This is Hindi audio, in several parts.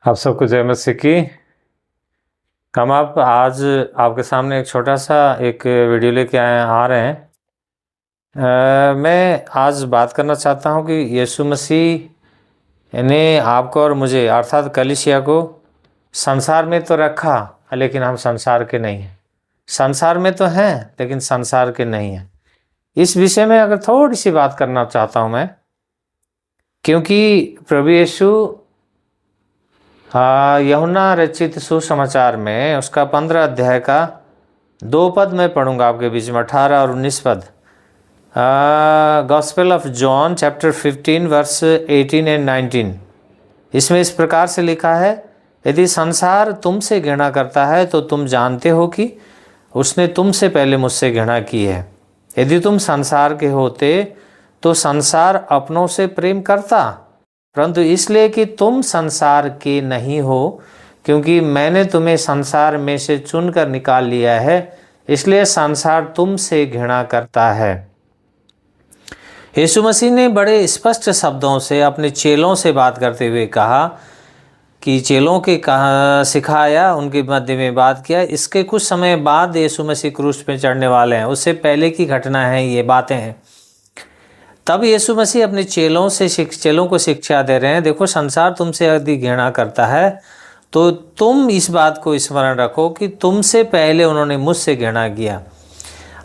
आप सबको जय मसीह की। हम आप आज आपके सामने एक छोटा सा एक वीडियो लेके आ रहे हैं। मैं आज बात करना चाहता हूं कि यीशु मसीह ने आपको और मुझे अर्थात कलीसिया को संसार में तो रखा, लेकिन हम संसार के नहीं हैं। संसार में तो हैं लेकिन संसार के नहीं हैं। इस विषय में अगर थोड़ी सी बात करना चाहता हूं मैं, क्योंकि प्रभु यीशु यूहन्ना रचित सुसमाचार में उसका 15 अध्याय का 2 पद मैं पढ़ूंगा आपके बीच में, 18 और 19 पद। Gospel of John chapter 15 verse 18 and 19। इसमें इस प्रकार से लिखा है, यदि संसार तुमसे घृणा करता है तो तुम जानते हो कि उसने तुमसे पहले मुझसे घृणा की है। यदि तुम संसार के होते तो संसार अपनों से प्रेम करता, परंतु इसलिए कि तुम संसार के नहीं हो, क्योंकि मैंने तुम्हें संसार में से चुनकर निकाल लिया है, इसलिए संसार तुमसे घृणा करता है। यीशु मसीह ने बड़े स्पष्ट शब्दों से अपने चेलों से बात करते हुए कहा कि चेलों के सिखाया, उनके मध्य में बात किया। इसके कुछ समय बाद यीशु मसीह क्रूस पे चढ़ने वाले हैं, उससे पहले की घटना है, ये बातें हैं। तब यीशु मसीह अपने चेलों को शिक्षा दे रहे हैं, देखो संसार तुमसे यदि घृणा करता है तो तुम इस बात को स्मरण रखो कि तुमसे पहले उन्होंने मुझसे घृणा किया।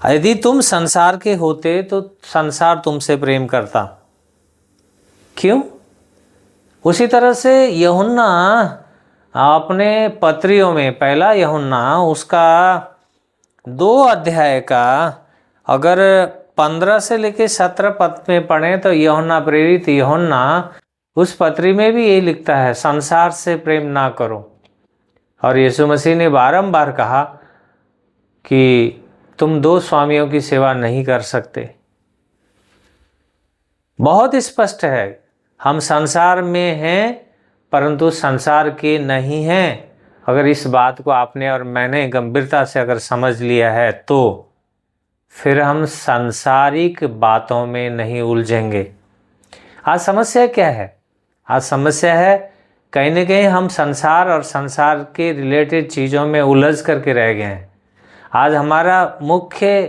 यदि तुम संसार के होते तो संसार तुमसे प्रेम करता। क्यों? उसी तरह से यूहन्ना अपने पत्रियों में, पहला यूहन्ना उसका 2 अध्याय का अगर 15 से लेकर 17 पद में पढ़ें तो यूहन्ना प्रेरित यूहन्ना उस पत्री में भी यही लिखता है, संसार से प्रेम ना करो। और यीशु मसीह ने बारंबार कहा कि तुम 2 स्वामियों की सेवा नहीं कर सकते। बहुत स्पष्ट है, हम संसार में हैं परंतु संसार के नहीं हैं। अगर इस बात को आपने और मैंने गंभीरता से अगर समझ लिया है तो फिर हम सांसारिक बातों में नहीं उलझेंगे। आज समस्या क्या है? आज समस्या है कहीं ना कहीं हम संसार और संसार के रिलेटेड चीज़ों में उलझ करके रह गए हैं। आज हमारा मुख्य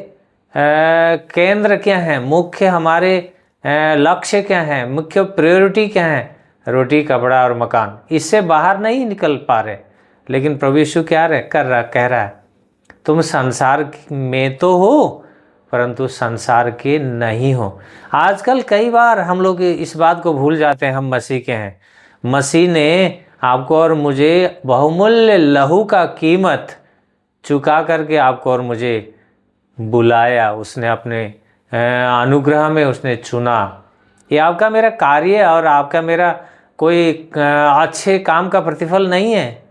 केंद्र क्या है, मुख्य हमारे लक्ष्य क्या है, मुख्य प्रायोरिटी क्या है? रोटी, कपड़ा और मकान। इससे बाहर नहीं निकल पा रहे। लेकिन प्रभु यीशु क्या कह रहा है, तुम संसार में तो हो परंतु संसार के नहीं हो। आजकल कई बार हम लोग इस बात को भूल जाते हैं, हम मसीह के हैं। मसीह ने आपको और मुझे बहुमूल्य लहू का कीमत चुका करके आपको और मुझे बुलाया। उसने अपने अनुग्रह में उसने चुना। ये आपका मेरा कार्य और आपका मेरा कोई अच्छे काम का प्रतिफल नहीं है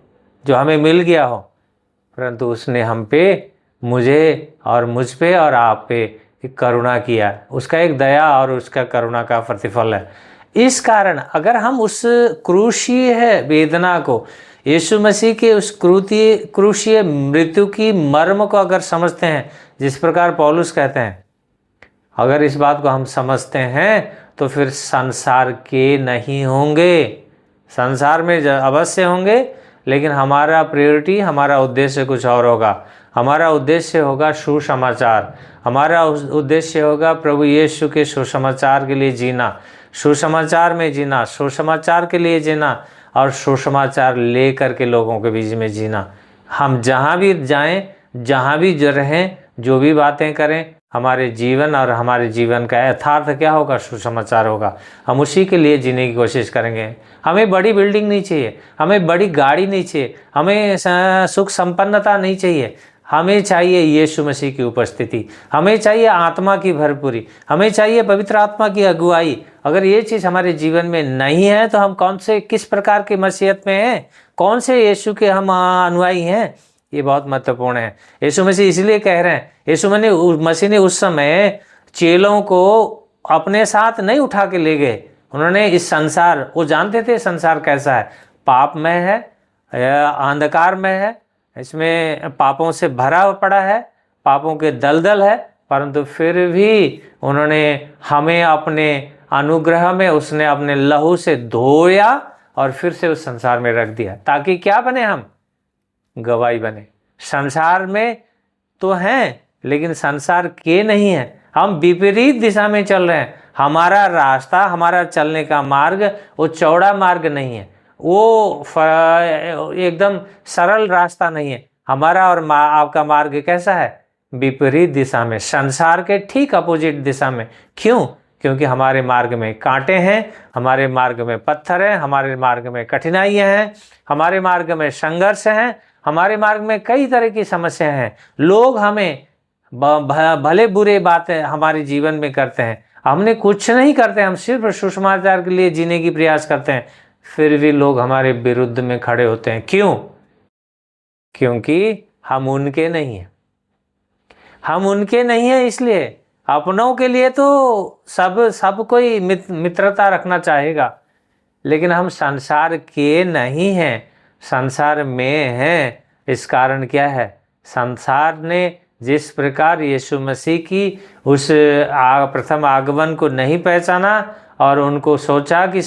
जो हमें मिल गया हो, परंतु उसने हम पे, मुझे और मुझ पे और आप पे एक करुणा किया। उसका एक दया और उसका करुणा का प्रतिफल है। इस कारण अगर हम उस क्रूशीय वेदना को, यीशु मसीह के उस क्रूशीय मृत्यु की मर्म को अगर समझते हैं, जिस प्रकार पौलुस कहते हैं, अगर इस बात को हम समझते हैं तो फिर संसार के नहीं होंगे। संसार में अवश्य होंगे, लेकिन हमारा प्रायोरिटी, हमारा उद्देश्य कुछ और होगा। हमारा उद्देश्य होगा सुसमाचार। हमारा उद्देश्य होगा प्रभु यीशु के सुसमाचार के लिए जीना, सुसमाचार में जीना, सुसमाचार के लिए जीना और सुसमाचार ले करके लोगों के बीच में जीना। हम जहाँ भी जाएं, जहाँ भी रहें, जो भी बातें करें, हमारे जीवन और हमारे जीवन का यथार्थ क्या होगा? सुसमाचार होगा। हम उसी के लिए जीने की कोशिश करेंगे। हमें बड़ी बिल्डिंग नहीं चाहिए, हमें बड़ी गाड़ी नहीं चाहिए, हमें सुख संपन्नता नहीं चाहिए। हमें चाहिए यीशु मसीह की उपस्थिति, हमें चाहिए आत्मा की भरपूरी, हमें चाहिए पवित्र आत्मा की अगुवाई। अगर ये चीज़ हमारे जीवन में नहीं है तो हम किस प्रकार की मसीहत में हैं, कौन से यीशु के हम अनुयायी हैं? ये बहुत महत्वपूर्ण है। यीशु मसीह इसलिए कह रहे हैं, यीशु मसीह ने उस समय चेलों को अपने साथ नहीं उठा के ले गए। उन्होंने इस संसार, वो जानते थे संसार कैसा है, पापमय है, अंधकार में है, इसमें पापों से भरा पड़ा है, पापों के दलदल है, परंतु फिर भी उन्होंने हमें अपने अनुग्रह में, उसने अपने लहू से धोया और फिर से उस संसार में रख दिया, ताकि क्या बने? हम गवाही बने। संसार में तो हैं लेकिन संसार के नहीं है, हम विपरीत दिशा में चल रहे हैं। हमारा रास्ता, हमारा चलने का मार्ग वो चौड़ा मार्ग नहीं है, वो एकदम सरल रास्ता नहीं है। हमारा और आपका मार्ग कैसा है? विपरीत दिशा में, संसार के ठीक अपोजिट दिशा में। क्यों? क्योंकि हमारे मार्ग में कांटे हैं, हमारे मार्ग में पत्थर हैं, हमारे मार्ग में कठिनाइयां हैं, हमारे मार्ग में संघर्ष हैं, हमारे मार्ग में कई तरह की समस्याएं हैं। लोग हमें भले बुरे बातें हमारे जीवन में करते हैं, हमने कुछ नहीं करते, हम सिर्फ सुसमाचार के लिए जीने की प्रयास करते हैं, फिर भी लोग हमारे विरुद्ध में खड़े होते हैं। क्यों? क्योंकि हम उनके नहीं हैं। हम उनके नहीं हैं, इसलिए अपनों के लिए तो सब कोई मित्रता रखना चाहेगा, लेकिन हम संसार के नहीं हैं, संसार में हैं। इस कारण क्या है? संसार ने जिस प्रकार यीशु मसीह की उस प्रथम आगमन को नहीं पहचाना और उनको सोचा कि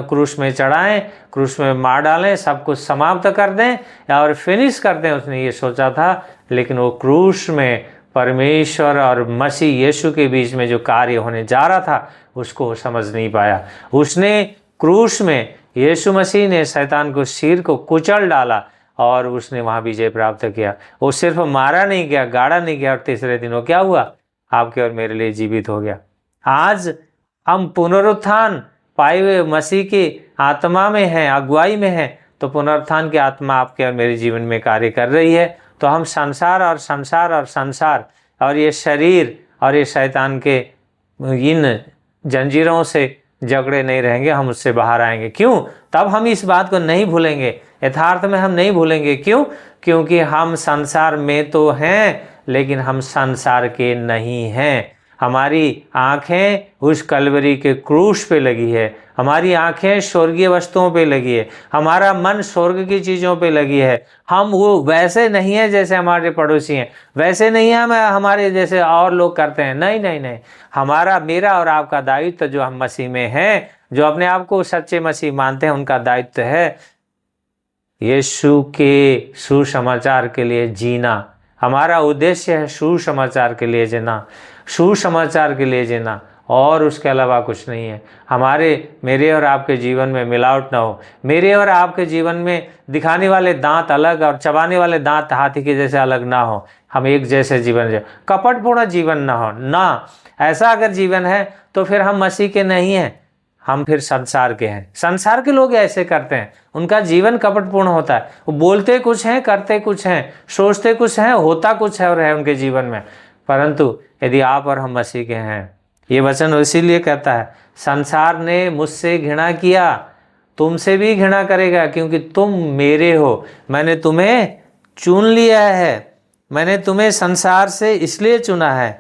क्रूस में चढ़ाएं, क्रूस में मार डालें, सब कुछ समाप्त कर दें और फिनिश कर दें, उसने ये सोचा था। लेकिन वो क्रूस में परमेश्वर और मसीह यीशु के बीच में जो कार्य होने जा रहा था उसको वो समझ नहीं पाया। उसने क्रूस में यीशु मसीह ने शैतान को सिर को कुचल डाला और उसने वहाँ विजय प्राप्त किया। वो सिर्फ मारा नहीं गया, गाड़ा नहीं गया, और तीसरे दिन वो क्या हुआ? आपके और मेरे लिए जीवित हो गया। आज हम पुनरुत्थान पाए हुए मसीह की आत्मा में हैं, अगुवाई में हैं, तो पुनरुत्थान की आत्मा आपके और मेरे जीवन में कार्य कर रही है। तो हम संसार और ये शरीर और ये शैतान के इन जंजीरों से झगड़े नहीं रहेंगे, हम उससे बाहर आएंगे। क्यों? तब हम इस बात को नहीं भूलेंगे, यथार्थ में हम नहीं भूलेंगे। क्यों? क्योंकि हम संसार में तो हैं लेकिन हम संसार के नहीं हैं। हमारी आंखें उस कलवरी के क्रूस पे लगी है, हमारी आंखें स्वर्गीय वस्तुओं पे लगी है, हमारा मन स्वर्ग की चीज़ों पे लगी है। हम वो वैसे नहीं है जैसे हमारे पड़ोसी हैं, वैसे नहीं है हम हमारे जैसे और लोग करते हैं। नहीं नहीं नहीं, हमारा, मेरा और आपका दायित्व जो हम मसीह में हैं, जो अपने आप को सच्चे मसीह मानते हैं, उनका दायित्व है यीशु के सुसमाचार के लिए जीना। हमारा उद्देश्य है सुसमाचार के लिए जीना, सुसमाचार के लिए जीना, और उसके अलावा कुछ नहीं है। मेरे और आपके जीवन में मिलावट ना हो, मेरे और आपके जीवन में दिखाने वाले दांत अलग और चबाने वाले दांत हाथी के जैसे अलग ना हो। हम एक जैसे जीवन जिए, कपटपूर्ण जीवन ना हो ना। ऐसा अगर जीवन है तो फिर हम मसीह के नहीं हैं, हम फिर संसार के हैं। संसार के लोग ऐसे करते हैं, उनका जीवन कपटपूर्ण होता है। वो बोलते कुछ हैं, करते कुछ हैं, सोचते कुछ हैं, होता कुछ है और है उनके जीवन में। परंतु यदि आप और हम मसीह के हैं, ये वचन इसीलिए कहता है, संसार ने मुझसे घृणा किया, तुमसे भी घृणा करेगा, क्योंकि तुम मेरे हो। मैंने तुम्हें चुन लिया है, मैंने तुम्हें संसार से इसलिए चुना है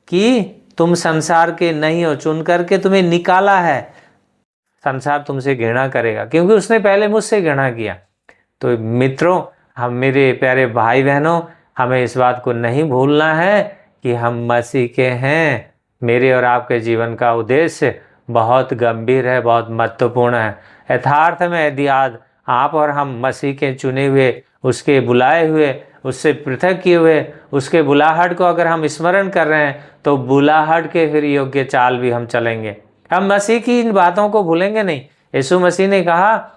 कि तुम संसार के नहीं हो, चुन करके तुम्हें निकाला है। संसार तुमसे घृणा करेगा क्योंकि उसने पहले मुझसे घृणा किया। तो मित्रों, हम, मेरे प्यारे भाई बहनों, हमें इस बात को नहीं भूलना है कि हम मसीह के हैं। मेरे और आपके जीवन का उद्देश्य बहुत गंभीर है, बहुत महत्वपूर्ण है। यथार्थ में यदि आज आप और हम मसीह के चुने हुए, उसके बुलाए हुए, उससे पृथक किए हुए, उसके बुलाहट को अगर हम स्मरण कर रहे हैं, तो बुलाहट के फिर योग्य चाल भी हम चलेंगे। हम मसीह की इन बातों को भूलेंगे नहीं। यीशु मसीह ने कहा,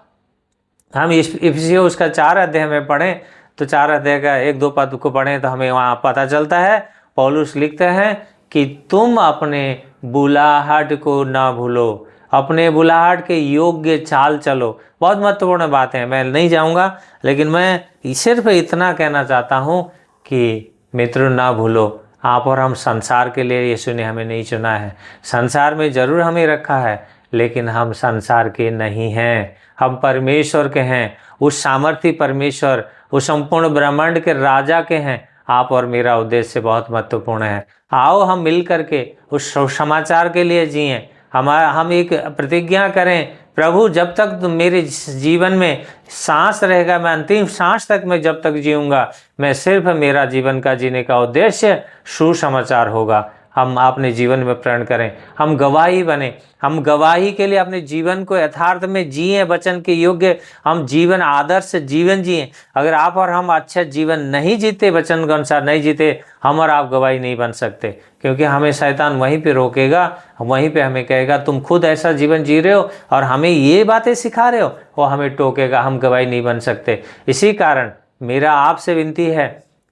हम इफिसियों उसका 4 अध्याय में पढ़ें तो 4 अध्याय का 1-2 पद को पढ़ें तो हमें वहाँ पता चलता है, पौलुस लिखते हैं कि तुम अपने बुलाहट को ना भूलो, अपने बुलाहट के योग्य चाल चलो। बहुत महत्वपूर्ण बात है, मैं नहीं जाऊँगा, लेकिन मैं सिर्फ इतना कहना चाहता हूँ कि मित्रों, ना भूलो, आप और हम संसार के लिए यीशु ने हमें नहीं चुना है। संसार में जरूर हमें रखा है, लेकिन हम संसार के नहीं हैं, हम परमेश्वर के हैं। उस सामर्थी परमेश्वर, उस संपूर्ण ब्रह्मांड के राजा के हैं। आप और मेरा उद्देश्य बहुत महत्वपूर्ण है। आओ हम मिल करके उस समाचार के लिए जिएं। हम एक प्रतिज्ञा करें, प्रभु जब तक मेरे जीवन में सांस रहेगा, मैं अंतिम सांस तक मैं जब तक जीऊँगा, मैं सिर्फ, मेरा जीवन का जीने का उद्देश्य सुसमाचार होगा। हम अपने जीवन में प्रण करें, हम गवाही बने, हम गवाही के लिए अपने जीवन को यथार्थ में जिए, वचन के योग्य हम जीवन, आदर्श जीवन जिए। अगर आप और हम अच्छा जीवन नहीं जीते, वचन के अनुसार नहीं जीते, हम और आप गवाही नहीं बन सकते, क्योंकि हमें शैतान वहीं पे रोकेगा, वहीं पे हमें कहेगा तुम खुद ऐसा जीवन जी रहे हो और हमें ये बातें सिखा रहे हो, वो हमें टोकेगा, हम गवाही नहीं बन सकते। इसी कारण मेरा आपसे विनती है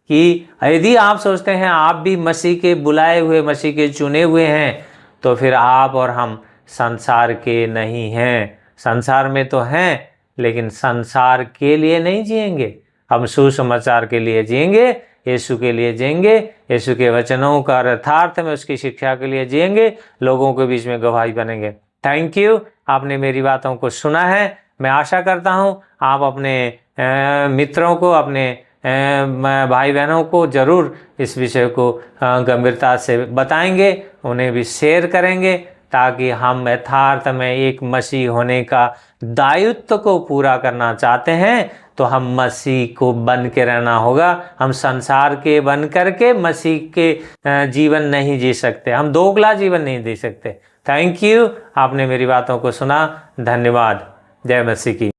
कि यदि आप सोचते हैं आप भी मसीह के बुलाए हुए, मसीह के चुने हुए हैं, तो फिर आप और हम संसार के नहीं हैं। संसार में तो हैं, लेकिन संसार के लिए नहीं जिएंगे, हम सुसमाचार के लिए जिएंगे, यीशु के लिए जिएंगे, यीशु के वचनों का यथार्थ में उसकी शिक्षा के लिए जिएंगे, लोगों के बीच में गवाही बनेंगे। थैंक यू, आपने मेरी बातों को सुना है। मैं आशा करता हूँ आप अपने मित्रों को, अपने भाई बहनों को ज़रूर इस विषय को गंभीरता से बताएंगे, उन्हें भी शेयर करेंगे, ताकि हम यथार्थ में एक मसीह होने का दायित्व को पूरा करना चाहते हैं, तो हम मसीह को बन के रहना होगा। हम संसार के बन करके मसीह के जीवन नहीं जी सकते, हम दोगला जीवन नहीं जी सकते। थैंक यू, आपने मेरी बातों को सुना। धन्यवाद। जय मसीह की।